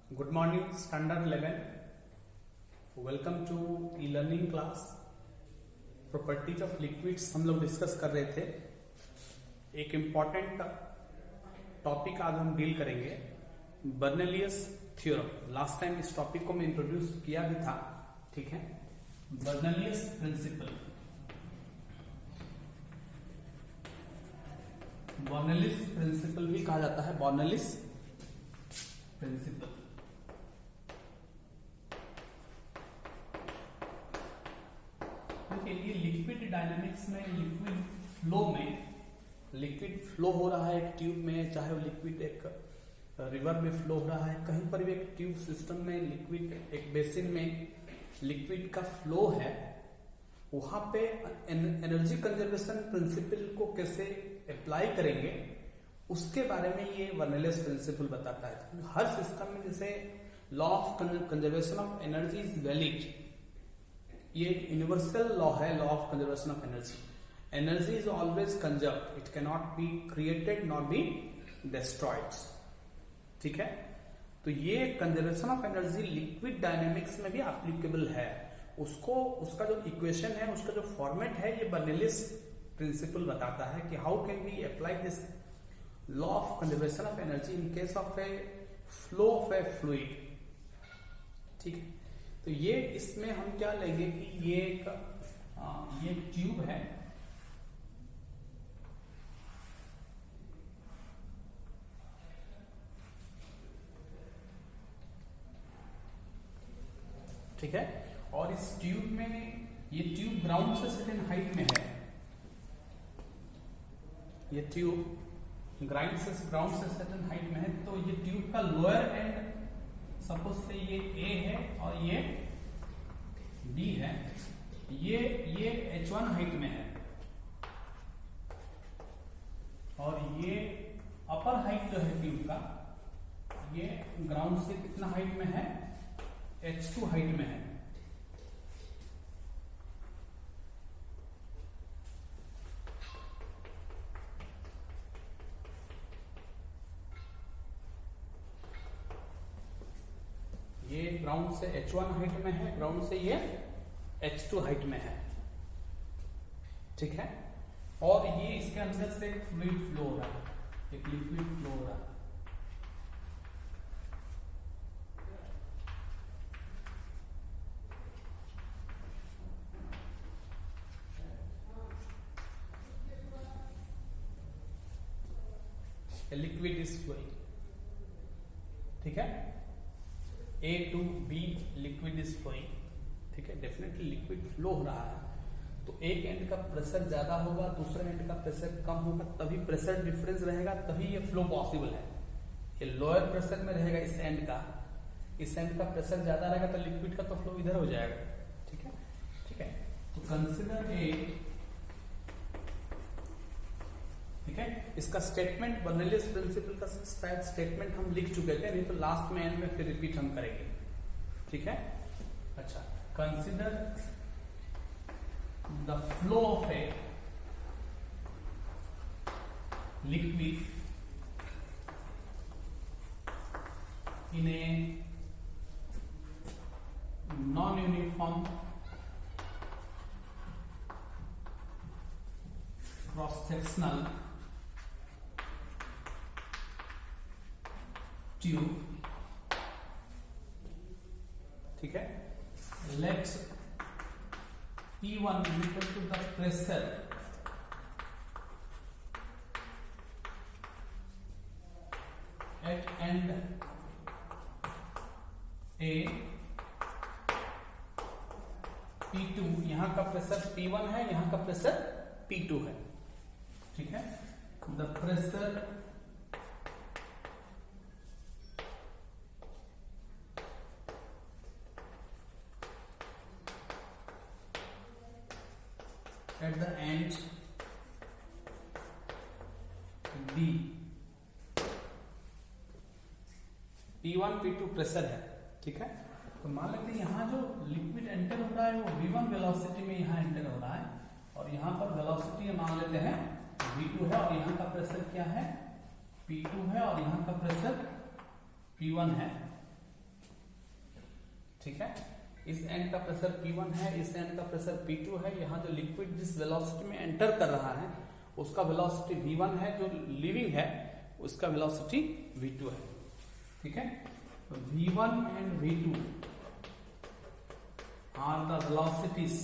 Good morning standard 11। Welcome to e learning class. Properties of liquids हम लोग discuss कर रहे थे। एक इम्पॉर्टेंट टॉपिक आज हम डील करेंगे, बर्नौलीज थ्योरम। लास्ट टाइम इस टॉपिक को मैं इंट्रोड्यूस किया भी था, ठीक है। बर्नौलीज प्रिंसिपल, बर्नौलीज प्रिंसिपल भी कहा जाता है, बर्नौलीज प्रिंसिपल। ये लिक्विड डायनामिक्स में, लिक्विड फ्लो हो रहा है एक ट्यूब में, चाहे वो लिक्विड एक रिवर में फ्लो हो रहा है, कहीं पर भी एक ट्यूब सिस्टम में लिक्विड, एक बेसिन में लिक्विड का फ्लो है, वहां पे एनर्जी कंजर्वेशन प्रिंसिपल को कैसे अप्लाई करेंगे उसके बारे में ये बर्नौलीज प्रिंसिपल बताता है। हर सिस्टम में जैसे law of conservation of energy is valid, ये एक यूनिवर्सल लॉ है, law of conservation of energy. Energy is always conserved, it can not be created not be destroyed, ठीक है। तो ये conservation of energy liquid dynamics में भी applicable है। उसका जो इक्वेशन है, उसका जो फॉर्मेट है, ये बर्नौलीज प्रिंसिपल बताता है कि how can we apply this law of conservation of energy in case of a flow of a fluid, ठीक है। तो ये इसमें हम क्या लेंगे कि ये एक ट्यूब है, ठीक है। और इस ट्यूब में, ये ट्यूब ग्राउंड से सर्टेन हाइट में है, ये ट्यूब ग्राउंड से सर्टेन हाइट में है। तो ये ट्यूब का लोअर एंड सपोज से ये ए है और ये बी है, ये H1 हाइट में है और ये अपर हाइट जो है ट्यूब का, ये ग्राउंड से कितना हाइट में है, H2 हाइट में है। ये ग्राउंड से H1 हाइट में है, ग्राउंड से ये H2 हाइट में है, ठीक है। और ये इसके अंदर से एक फ्लूइड फ्लो हो रहा है, एक लिक्विड फ्लो हो रहा है। लिक्विड इज फ्लोइंग, ठीक है। A to B liquid is flowing, ठीक है। डेफिनेटली लिक्विड फ्लो हो रहा है, तो एक एंड का प्रेशर ज्यादा होगा, दूसरे एंड का प्रेशर कम होगा, तभी प्रेशर डिफरेंस रहेगा, तभी ये फ्लो पॉसिबल है। ये लोअर प्रेशर में रहेगा इस एंड का प्रेशर ज्यादा रहेगा तो लिक्विड का तो फ्लो इधर हो जाएगा, ठीक है, ठीक है। तो कंसिडर ए, ठीक है। इसका स्टेटमेंट, बर्नौलीज प्रिंसिपल का शायद स्टेटमेंट हम लिख चुके थे, नहीं तो लास्ट में एंड में फिर रिपीट हम करेंगे, ठीक है। अच्छा, consider the flow of a liquid in a non uniform cross sectional tube, ठीक है। Let's P1 is equal to the pressure at end A, P2, यहां का प्रेशर P1 है, यहां का प्रेशर P2 है, ठीक है। The pressure at the end B, P1 P2 pressure है, ठीक है। तो मान लेते हैं यहाँ जो लिक्विड एंटर हो रहा है वो V1 वेलोसिटी में यहाँ एंटर हो रहा है, और यहाँ पर वेलोसिटी मान लेते हैं V2 है, और यहाँ का प्रेशर क्या है, P2 है, और यहाँ का प्रेशर P1 है, ठीक है। इस एंड का प्रेशर P1 है, इस एंड का प्रेशर P2 है। यहाँ जो लिक्विड जिस वेलोसिटी में एंटर कर रहा है उसका वेलोसिटी V1 है, जो लिविंग है उसका वेलोसिटी V2 है, ठीक है। तो V1 and V2 are the velocities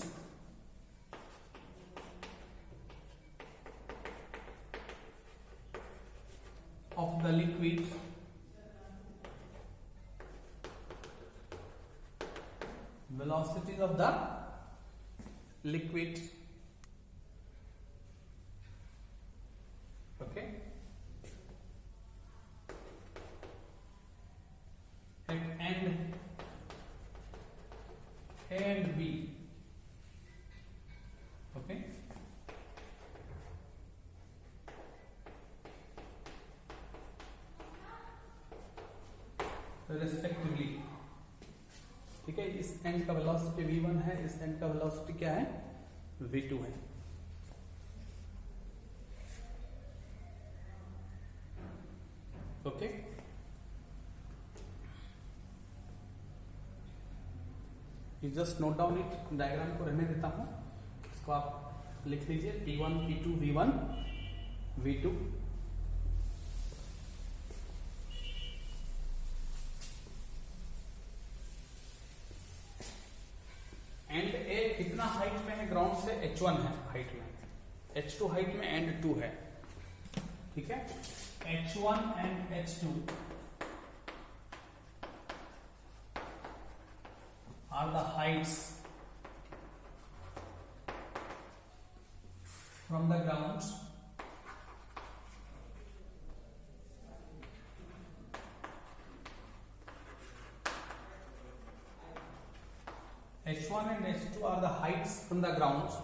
of the liquid velocities of the liquid, okay, at end A and B, okay, respectively, ठीक है। इस एंड का वेलोसिटी V1 है, इस एंड का वेलोसिटी क्या है, V2 है। Okay, just note down it, diagram को रहने देता हूं, इसको आप लिख लीजिए P1 P2 V1 V2। And ए कितना हाइट में है ग्राउंड से, H1 है हाइट में, H2 हाइट में, एंड 2 है, ठीक है। H1 and H2 are the heights from the ground H1 and H2 are the heights from the ground,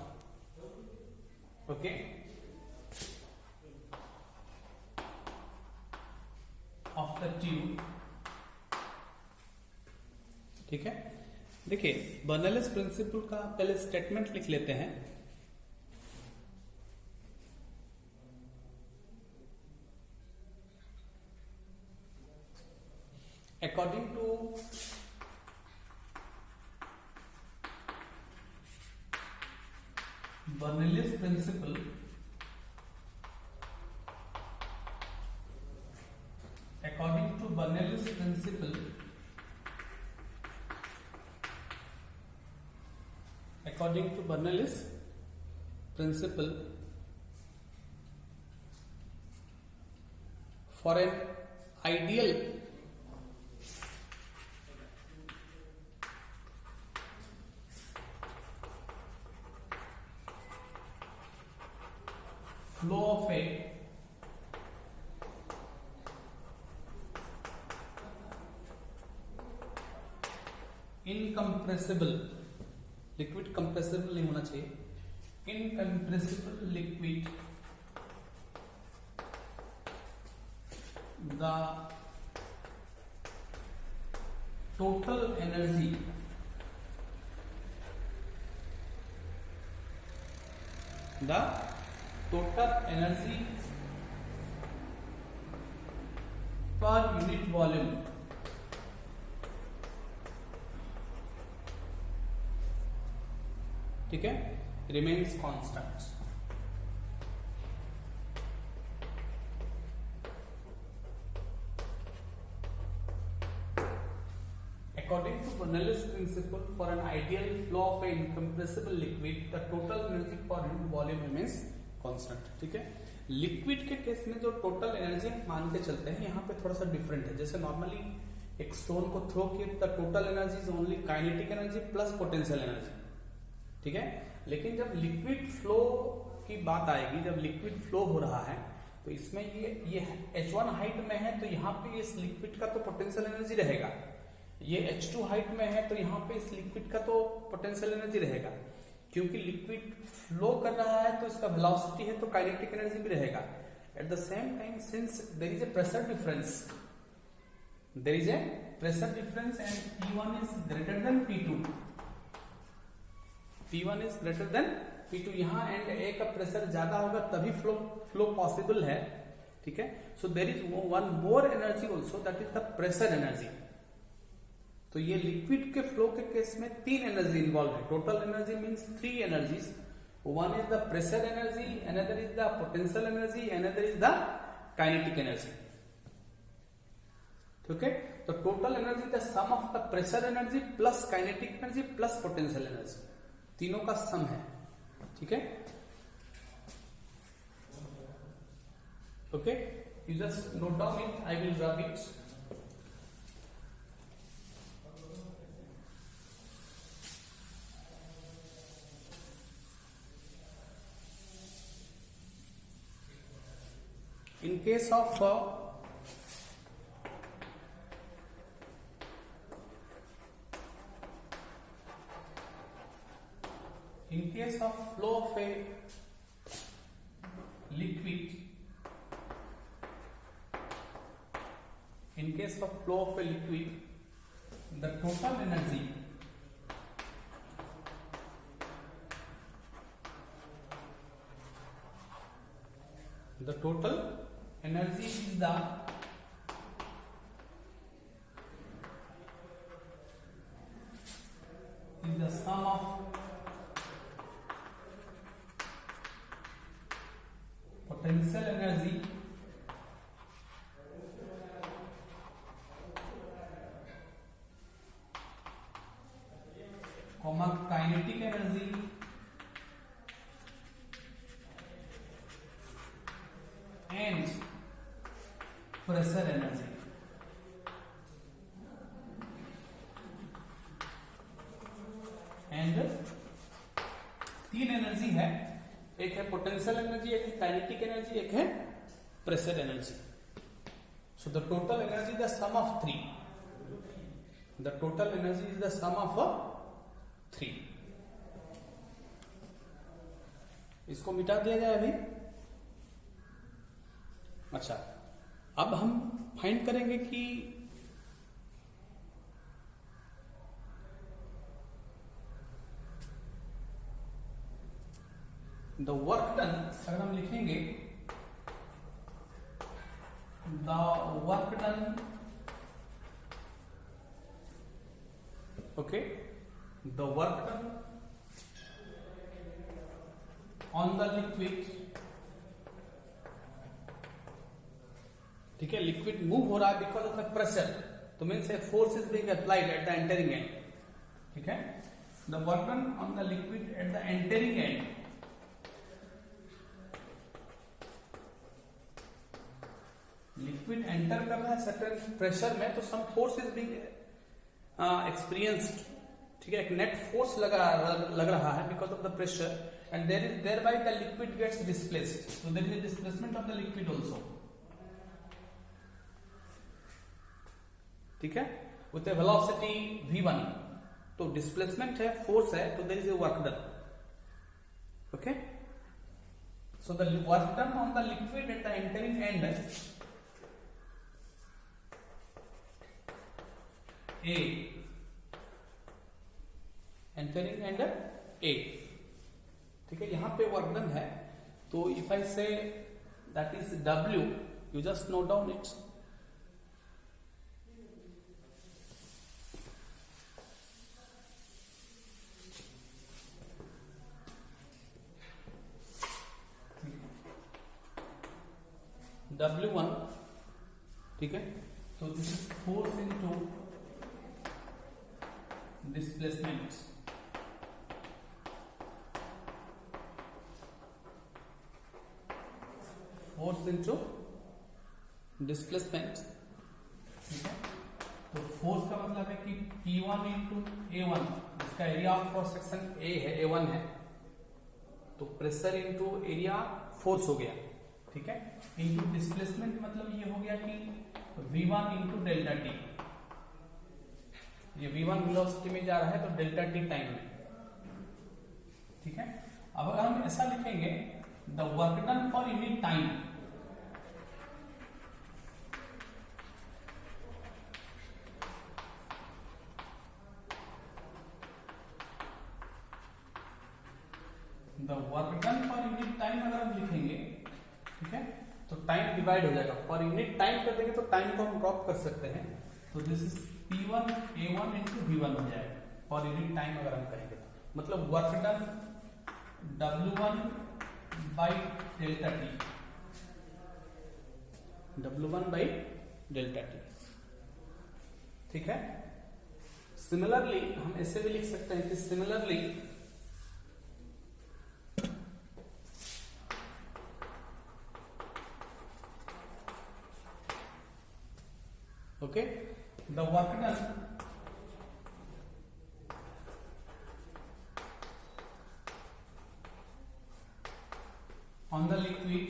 okay, of the tube, ठीक है। देखिए बर्नौलीज प्रिंसिपल का पहले स्टेटमेंट लिख लेते हैं। According to Bernoulli's principle, according to Bernoulli's principle, according to Bernoulli's principle, for an ideal flow of a incompressible liquid, compressible नहीं होना चाहिए, incompressible liquid, the total energy per unit volume ठीक है, remains constant। According to Bernoulli's principle, for an ideal flow of an incompressible liquid, the total energy per unit volume remains constant, ठीक है। Liquid के case में जो total energy मान के चलते हैं, यहाँ पे थोड़ा सा डिफरेंट है। जैसे नॉर्मली एक स्टोन को थ्रो किए तो total energy is only kinetic energy plus potential energy, ठीक है। लेकिन जब लिक्विड फ्लो की बात आएगी, जब लिक्विड फ्लो हो रहा है तो इसमें ये H1 हाइट में है तो यहाँ पे इस लिक्विड का तो पोटेंशियल एनर्जी रहेगा, ये H2 हाइट में है तो यहाँ पे इस लिक्विड का तो पोटेंशियल एनर्जी रहेगा। क्योंकि लिक्विड फ्लो कर रहा है तो इसका वेलोसिटी है तो काइनेटिक एनर्जी भी रहेगा। At the same time since there is a pressure difference, there is a pressure difference and P1 is greater than P2, P1 is greater than P2, यहाँ एंड ए का प्रेशर ज्यादा होगा तभी flow possible है, ठीक है। So there is one more energy also, that is the pressure energy. तो ये लिक्विड के फ्लो के केस में 3 एनर्जी इन्वॉल्व है. Total energy means 3 energies. One is the pressure energy, another is the potential energy, another is the kinetic energy. Okay, तो total energy the sum of the pressure energy plus kinetic energy plus potential energy, तीनों का सम है. ठीक है. Okay, you just note down it. I will rub it. In case of flow of a liquid, the total energy is the sum of potential energy comma kinetic energy and pressure energy. And 3 energy है. एक है potential energy, एक है kinetic energy, एक है pressure energy. So the total energy the sum of 3. The total energy is the sum of 3. इसको मिटा दिया जाए अभी. अच्छा, अब हम फाइंड करेंगे कि द वर्क डन, अगर हम लिखेंगे the work done, okay, the work done on the liquid. ठीक है, लिक्विड मूव हो रहा है बिकॉज ऑफ द प्रेशर, तो means a force is being applied at the entering end. ठीक है, the work done on the liquid at the entering end, liquid enter कर रहा है सर्टेन प्रेशर में, तो some force is being experienced. ठीक है, एक नेट फोर्स लग रहा है because of the pressure, and thereby the liquid gets displaced. So there is a displacement of the liquid also. ठीक है, विथ ए वेलोसिटी v1. तो displacement है, फोर्स है, तो there is a work done. Okay, so the work done on the liquid at the entering end A, entering end A. ठीक है, यहां पे वर्क डन है, तो if I say that is W, you just note down it. W1. ठीक है, तो this is force into displacement. Force into displacement. ठीक है, तो फोर्स का मतलब है कि P1 इंटू A1, इसका area of cross section A है, A1 है, तो प्रेशर इंटू एरिया फोर्स हो गया. ठीक है, इंटू डिस्प्लेसमेंट मतलब ये हो गया कि V1 इंटू डेल्टा टी. ये V1 वेलोसिटी में जा रहा है, तो डेल्टा टी टाइम में. ठीक है, अब अगर हम ऐसा लिखेंगे the work done for unit time, the work done for unit time अगर हम लिखेंगे, ठीक है, तो टाइम डिवाइड हो जाएगा. फॉर यूनिट टाइम कर देंगे तो टाइम को हम ड्रॉप कर सकते हैं. तो this is P1 A1 into V1 हो जाएगा पर यूनिट टाइम अगर हम कहेंगे तो मतलब work done W1 by delta T, W1 by delta T, ठीक है। सिमिलरली हम ऐसे भी लिख सकते हैं कि similarly okay the work done on the liquid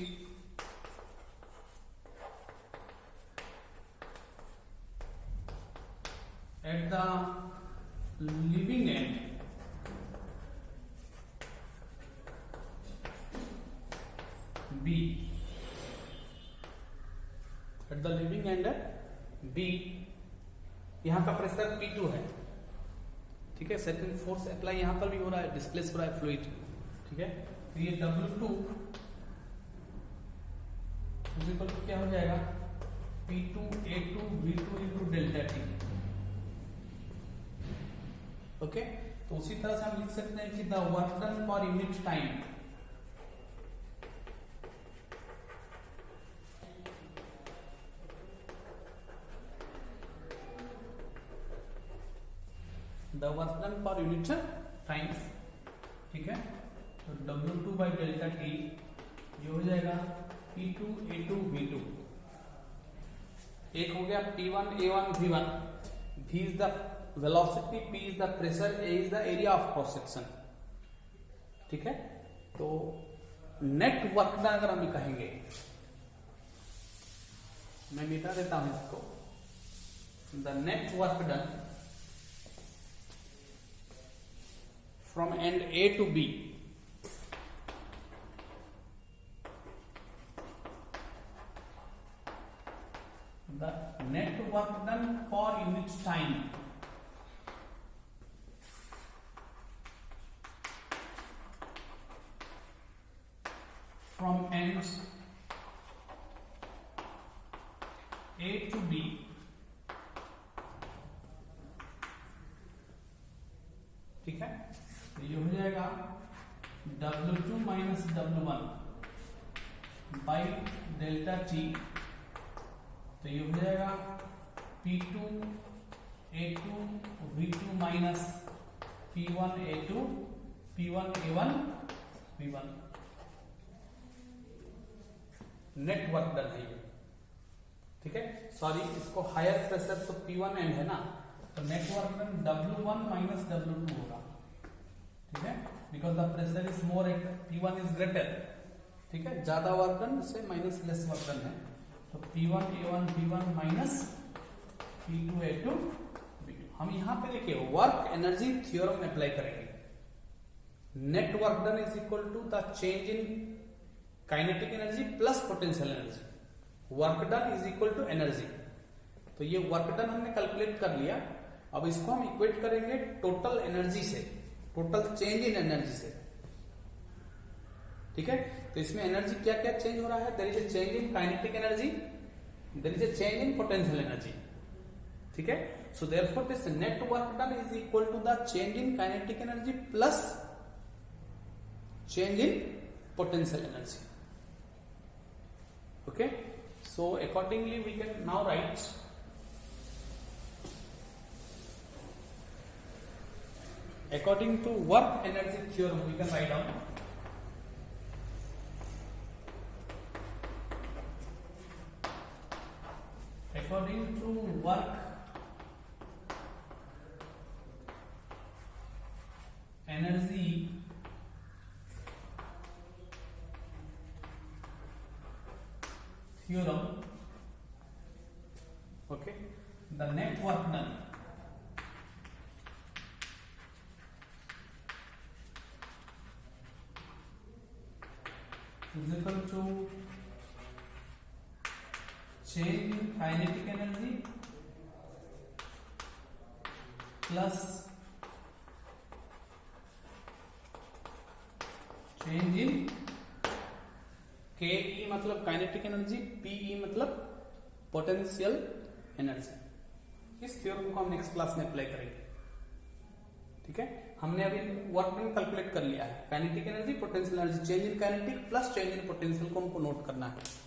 at the leaving end B, at the leaving end B, यहां का प्रेशर P2 है, ठीक है। सेकंड फोर्स अप्लाई यहां पर भी हो रहा है, डिस्प्लेस हो रहा है फ्लूइड, ठीक है। तो ये W2 क्या हो जाएगा P2 A2 V2 into delta T, okay. तो उसी तरह से हम लिख सकते हैं कि the work done for unit time the work done for unit time, ठीक है। तो W2 by डेल्टा T ये हो जाएगा P2 A2 V2, एक हो गया P1 A1 V1, V is the velocity, P is the pressure, A is the area of cross section, ठीक है। तो नेट वर्क डन अगर हम कहेंगे, मैं मिटा देता हूं इसको, the net work done from and A to B, the net work done for unit time from ends A to B ठीक है। तो ये हो जाएगा W2 minus W1 by delta T, तो ये हो जाएगा P2 A2 V2 minus P1 A2 P1 A1 V1, net work done है, ठीक है। सॉरी, इसको हायर प्रेशर तो P1 एंड है ना, तो net work done W1 minus W2 होगा, ठीक है, because the pressure is more at P1 is greater, ठीक है। ज्यादा वर्क डन से माइनस लेस वर्क डन है, तो P1 A1 V1 minus P2 A2 V2। हम यहां पे देखिए वर्क एनर्जी थ्योरम अप्लाई करेंगे। Net work done is equal to the change in kinetic energy plus potential energy, work done is equal to energy. तो ये work done हमने calculate कर लिया, अब इसको हम इक्वेट करेंगे टोटल एनर्जी से, टोटल चेंज इन एनर्जी से, ठीक है। तो इसमें एनर्जी क्या क्या चेंज हो रहा है, there is a change in kinetic energy, there is a change in potential energy, ठीक है। So therefore this net work done is equal to the change in kinetic energy plus change in potential energy, okay। So accordingly we can now write according to work energy theorem, we can write down according to work energy theorem, okay, the net work done is equal to change in kinetic energy plus change in के ई मतलब kinetic energy, PE मतलब potential energy, इस theorem को हम next class में apply करेंगे। ठीक है, हमने अभी वर्क डन कैलकुलेट कर लिया है, kinetic energy, potential energy, change in kinetic plus change in potential को हमको नोट करना है।